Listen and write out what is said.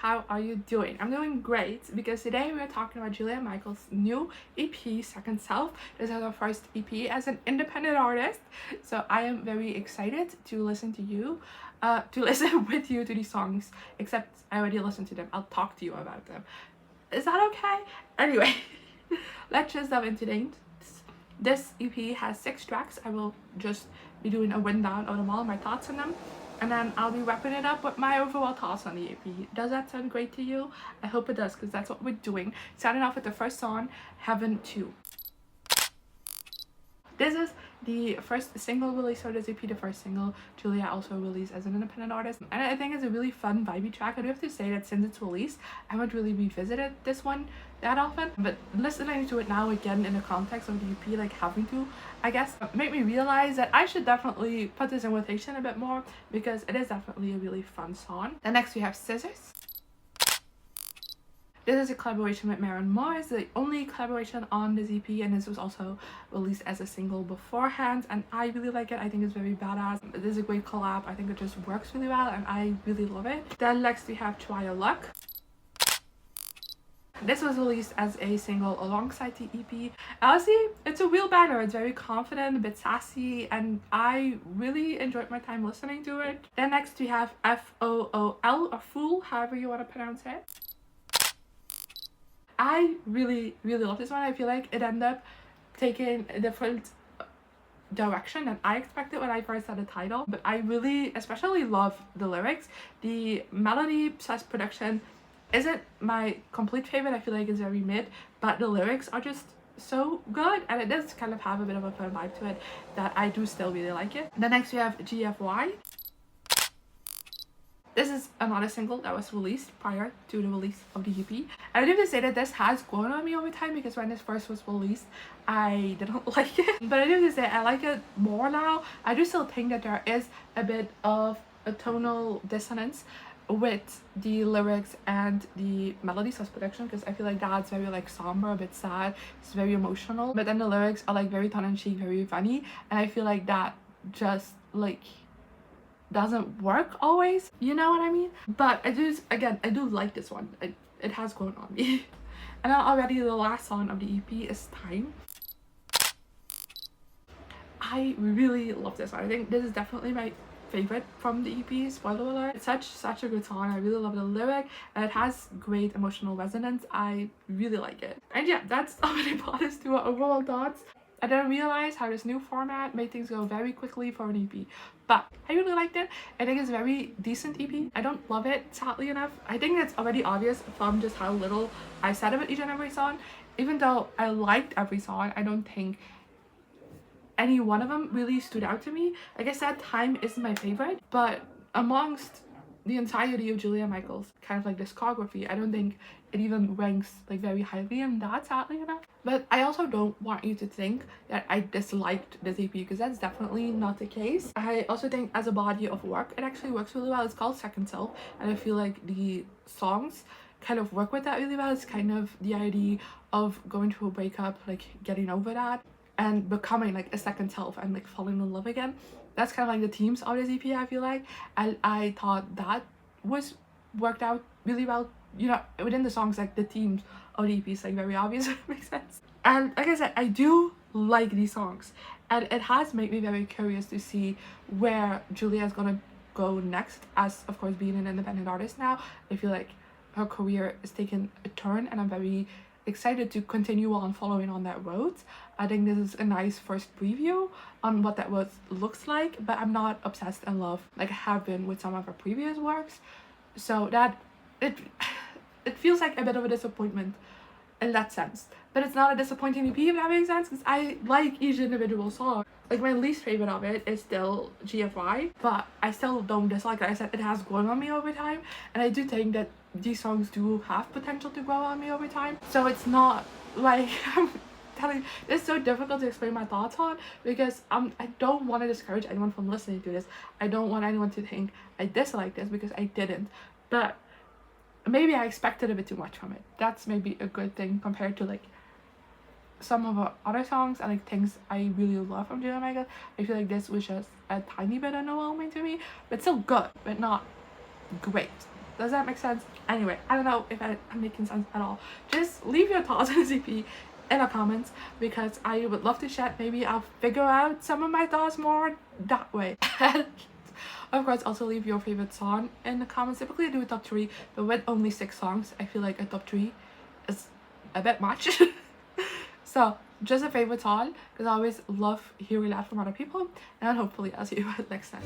how are you doing? I'm doing great because today we're talking about Julia Michaels' new EP, Second Self. This is her first EP as an independent artist, so I am very excited to listen to you, to listen with you to these songs, except I already listened to them. I'll talk to you about them. Is that okay? Anyway, let's just dive into things. This EP has 6 tracks. I will just be doing a rundown of them all, my thoughts on them, and then I'll be wrapping it up with my overall thoughts on the EP. Does that sound great to you? I hope it does, because that's what we're doing. Starting off with the first song, Heaven 2. This is the first single release for this EP, the first single Julia also released as an independent artist. And I think it's a really fun, vibey track. I do have to say that since its release, I haven't really revisited this one that often. But listening to it now again in the context of the EP, like having to, I guess, made me realize that I should definitely put this in rotation a bit more, because it is definitely a really fun song. Then next we have Scissors. This is a collaboration with Maren Moore. It's the only collaboration on this EP, and this was also released as a single beforehand, and I really like it. I think it's very badass. This is a great collab. I think it just works really well, and I really love it. Then next we have Try Your Luck. This was released as a single alongside the EP. Honestly, it's a real banger. It's very confident, a bit sassy, and I really enjoyed my time listening to it. Then next we have F.O.O.L, or Fool, however you want to pronounce it. I really love this one. I feel like it ended up taking a different direction than I expected when I first saw the title, but I really especially love the lyrics. The melody / production isn't my complete favorite. I feel like it's very mid, but the lyrics are just so good, and it does kind of have a bit of a fun vibe to it that I do still really like it. Then next we have GFY. This is another single that was released prior to the release of the EP. I do have to say that this has grown on me over time, because when this first was released, I didn't like it. But I do have to say I like it more now. I do still think that there is a bit of a tonal dissonance with the lyrics and the melody / production, because I feel like that's very like somber, a bit sad, it's very emotional. But then the lyrics are like very tongue-in-cheek, very funny, and I feel like that just like doesn't work always, you know what I mean? But I do like this one. It has grown on me. And then already the last song of the EP is Time. I really love this one. I think this is definitely my favorite from the EP, spoiler alert. It's such a good song. I really love the lyric, and it has great emotional resonance. I really like it. And yeah, that's already brought us to our overall thoughts. I didn't realize how this new format made things go very quickly for an EP, but I really liked it. I think it's a very decent EP. I don't love it, sadly enough. I think that's already obvious from just how little I said about each and every song. Even though I liked every song, I don't think any one of them really stood out to me. Like I said, Time isn't my favorite, but amongst the entirety of Julia Michaels' kind of like discography, I don't think it even ranks like very highly in that, sadly enough. But I also don't want you to think that I disliked this EP, because that's definitely not the case. I also think as a body of work, it actually works really well. It's called Second Self, and I feel like the songs kind of work with that really well. It's kind of the idea of going through a breakup, like getting over that, and becoming like a second self and like falling in love again. That's kind of like the themes of this EP, I feel like, and I thought that was worked out really well. You know, within the songs, like the themes of the EP is like very obvious, if it makes sense. And like I said, I do like these songs, and it has made me very curious to see where Julia is gonna go next, as of course being an independent artist now. I feel like her career is taking a turn, and I'm very excited to continue on following on that road. I think this is a nice first preview on what that road looks like, but I'm not obsessed in love like I have been with some of her previous works, so that it feels like a bit of a disappointment in that sense. But it's not a disappointing EP, if that makes sense, because I like each individual song. Like my least favorite of it is still GFY, but I still don't dislike it. Like I said, it has grown on me over time, and I do think that these songs do have potential to grow on me over time. So it's not like I'm telling, it's so difficult to explain my thoughts on, because I don't want to discourage anyone from listening to this. I don't want anyone to think I dislike this, because I didn't. But maybe I expected a bit too much from it. That's maybe a good thing compared to like some of her other songs and like things I really love from Julia Michaels. I feel like this was just a tiny bit underwhelming to me, but still good, but not great. Does that make sense? Anyway, I don't know if I'm making sense at all. Just leave your thoughts on this EP in the comments, because I would love to chat. Maybe I'll figure out some of my thoughts more that way. And of course, also leave your favorite song in the comments. Typically I do a top 3, but with only 6 songs, I feel like a top 3 is a bit much. So just a favorite song, because I always love hearing that from other people, and hopefully I'll see you next time.